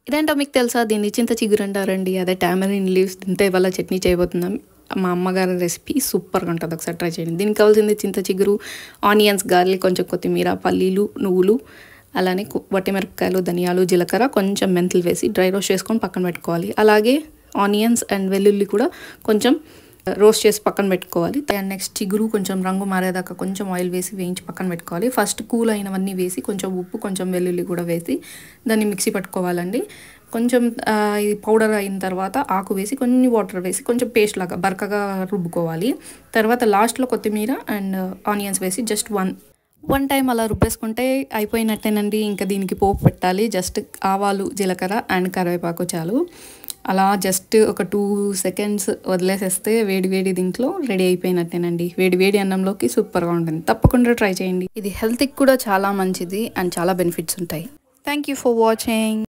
ఇదేంటో మీకు తెలుసా? దీన్ని చింత చిగురు అంటారండి. అదే టామరిన్ లీవ్స్ దీంతో ఇవాళ చట్నీ చేయబోతున్నాం. మా అమ్మగారి రెసిపీ సూపర్గా ఉంటుంది, ఒకసారి ట్రై చేయండి. దీనికి కావాల్సింది చింత చిగురు, ఆనియన్స్, గార్లిక్, కొంచెం కొత్తిమీర, పల్లీలు, నువ్వులు, అలానే వట్టిమిరపకాయలు, ధనియాలు, జీలకర్ర, కొంచెం మెంతులు వేసి డ్రై రోస్ట్ చేసుకొని పక్కన పెట్టుకోవాలి. అలాగే ఆనియన్స్ అండ్ వెల్లుల్లి కూడా కొంచెం రోస్ట్ చేసి పక్కన పెట్టుకోవాలి. అండ్ నెక్స్ట్ చిగురు కొంచెం రంగు మారేదాకా కొంచెం ఆయిల్ వేసి వేయించి పక్కన పెట్టుకోవాలి. ఫస్ట్ కూల్ అయినవన్నీ వేసి కొంచెం ఉప్పు, కొంచెం వెల్లుల్లి కూడా వేసి దాన్ని మిక్సీ పట్టుకోవాలండి. కొంచెం ఇది పౌడర్ అయిన తర్వాత ఆకు వేసి కొన్ని వాటర్ వేసి కొంచెం పేస్ట్ లాగా బరకగా రుబ్బుకోవాలి. తర్వాత లాస్ట్లో కొత్తిమీర అండ్ ఆనియన్స్ వేసి జస్ట్ వన్ టైం అలా రుబ్బేసుకుంటే అయిపోయినట్టేనండి. ఇంకా దీనికి పోపు పెట్టాలి. జస్ట్ ఆవాలు, జీలకర్ర అండ్ కరివేపాకు చాలు. అలా జస్ట్ ఒక 2 seconds వదిలేసేస్తే వేడి వేడి దీంట్లో రెడీ అయిపోయినట్టేనండి. వేడి వేడి అన్నంలోకి సూపర్గా ఉంటుంది. తప్పకుండా ట్రై చేయండి. ఇది హెల్త్కి కూడా చాలా మంచిది అండ్ చాలా బెనిఫిట్స్ ఉంటాయి. Thank you for watching.